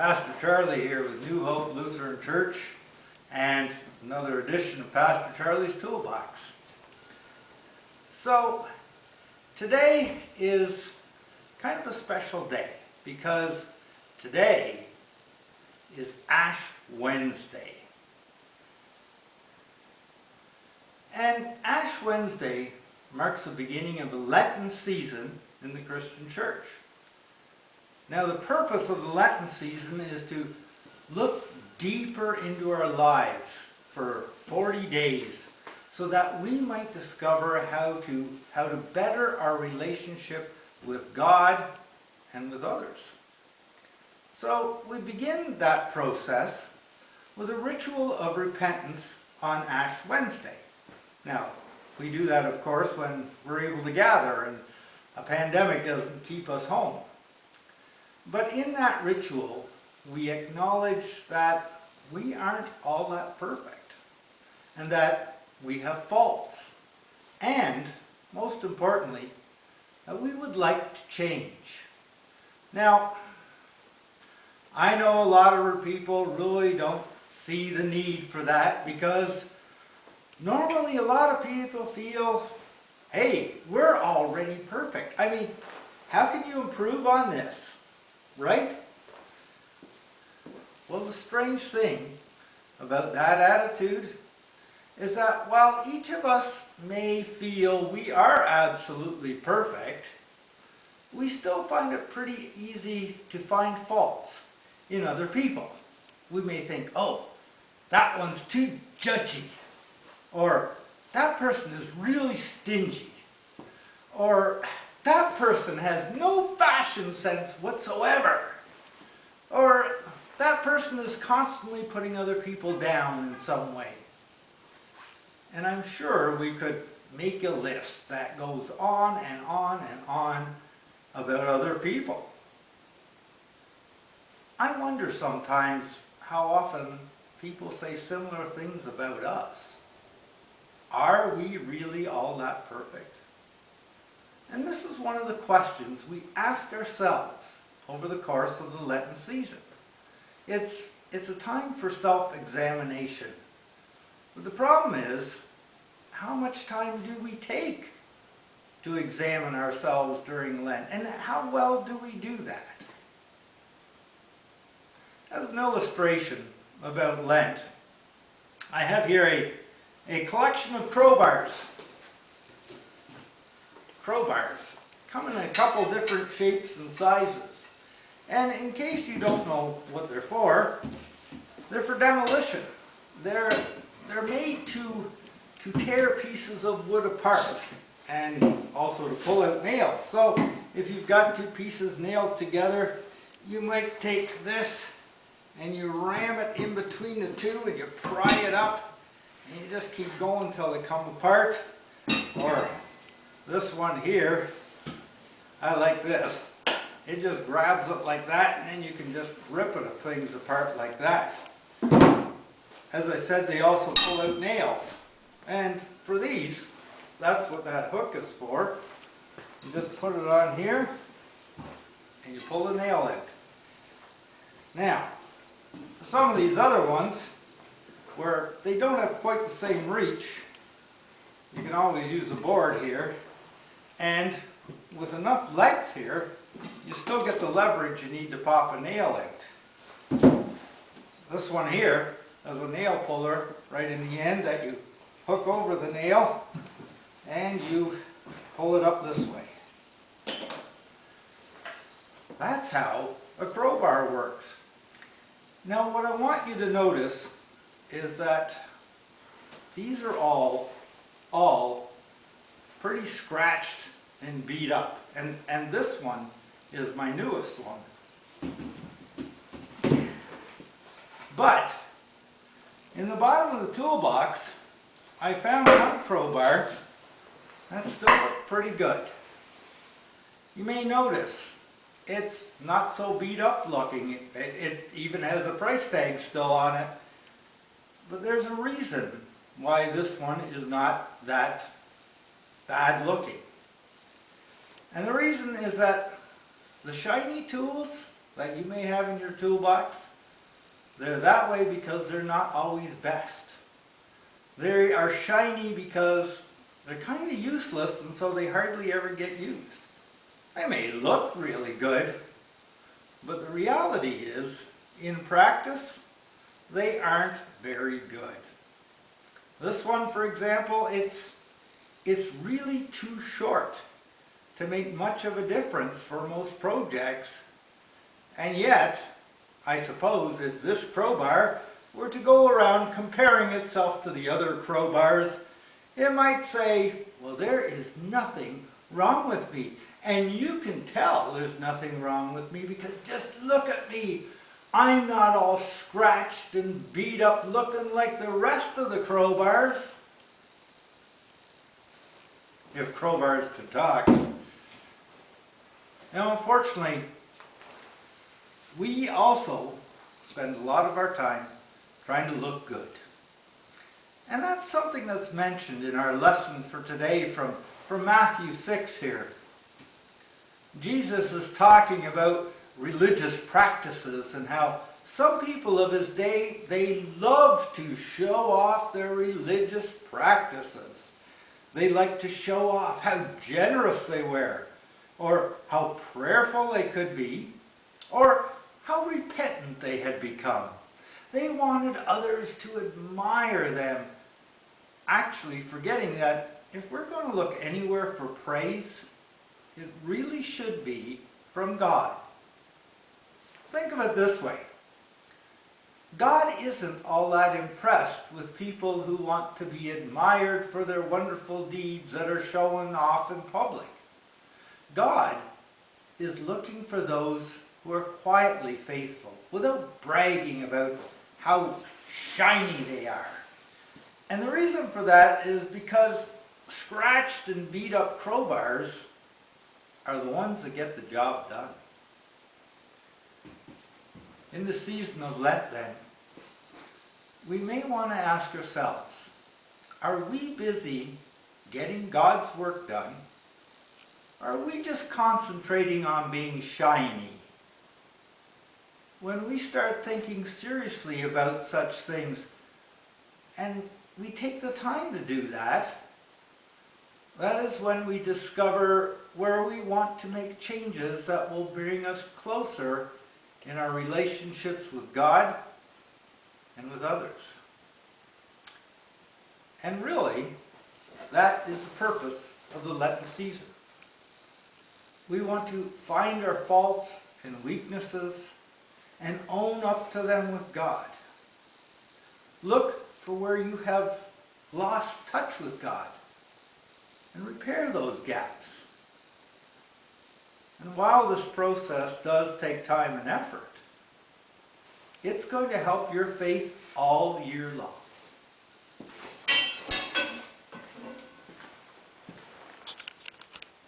Pastor Charlie here with New Hope Lutheran Church and another edition of Pastor Charlie's Toolbox. So today is kind of a special day because today is Ash Wednesday. And Ash Wednesday marks the beginning of the Lenten season in the Christian church. Now the purpose of the Lenten season is to look deeper into our lives for 40 days so that we might discover how to better our relationship with God and with others. So we begin that process with a ritual of repentance on Ash Wednesday. Now, we do that, of course, when we're able to gather and a pandemic doesn't keep us home. But in that ritual, we acknowledge that we aren't all that perfect and that we have faults. And, most importantly, that we would like to change. Now, I know a lot of people really don't see the need for that because normally a lot of people feel, hey, we're already perfect. I mean, how can you improve on this? Right? Well, the strange thing about that attitude is that while each of us may feel we are absolutely perfect, we still find it pretty easy to find faults in other people. We may think, oh, that one's too judgy, or that person is really stingy, or that person has no fashion sense whatsoever, or that person is constantly putting other people down in some way. And I'm sure we could make a list that goes on and on and on about other people. I wonder sometimes how often people say similar things about us. Are we really all that perfect? And this is one of the questions we ask ourselves over the course of the Lenten season. It's a time for self-examination. But the problem is, how much time do we take to examine ourselves during Lent? And how well do we do that? As an illustration about Lent, I have here a collection of crowbars. Crowbars come in a couple different shapes and sizes. And in case you don't know what they're for demolition. They're made to tear pieces of wood apart and also to pull out nails. So if you've got two pieces nailed together, you might take this and you ram it in between the two and you pry it up and you just keep going until they come apart. Or this one here, I like this. It just grabs it like that and then you can just rip it things apart like that. As I said, they also pull out nails. And for these, that's what that hook is for. You just put it on here and you pull the nail out. Now, for some of these other ones, where they don't have quite the same reach, you can always use a board here. And with enough length here, you still get the leverage you need to pop a nail out. This one here has a nail puller right in the end that you hook over the nail and you pull it up this way. That's how a crowbar works. Now what I want you to notice is that these are all pretty scratched and beat up. And this one is my newest one. But in the bottom of the toolbox, I found one crowbar that still looked pretty good. You may notice it's not so beat up looking. It even has a price tag still on it. But there's a reason why this one is not that bad looking. And the reason is that the shiny tools that you may have in your toolbox, they're that way because they're not always best. They are shiny because they're kind of useless, and so they hardly ever get used. They may look really good, but the reality is, in practice, they aren't very good. This one, for example, it's really too short to make much of a difference for most projects. And yet, I suppose if this crowbar were to go around comparing itself to the other crowbars, it might say, well, there is nothing wrong with me. And you can tell there's nothing wrong with me because just look at me. I'm not all scratched and beat up looking like the rest of the crowbars. If crowbars could talk. Now, unfortunately, we also spend a lot of our time trying to look good. And that's something that's mentioned in our lesson for today from Matthew 6 here. Jesus is talking about religious practices and how some people of his day, they love to show off their religious practices. They like to show off how generous they were, or how prayerful they could be, or how repentant they had become. They wanted others to admire them, actually forgetting that if we're going to look anywhere for praise, it really should be from God. Think of it this way. God isn't all that impressed with people who want to be admired for their wonderful deeds that are shown off in public. God is looking for those who are quietly faithful, without bragging about how shiny they are. And the reason for that is because scratched and beat up crowbars are the ones that get the job done. In the season of Lent, then, we may want to ask ourselves, are we busy getting God's work done? Or are we just concentrating on being shiny? When we start thinking seriously about such things, and we take the time to do that, that is when we discover where we want to make changes that will bring us closer in our relationships with God and with others. And really, that is the purpose of the Lenten season. We want to find our faults and weaknesses and own up to them with God. Look for where you have lost touch with God and repair those gaps. And while this process does take time and effort, it's going to help your faith all year long.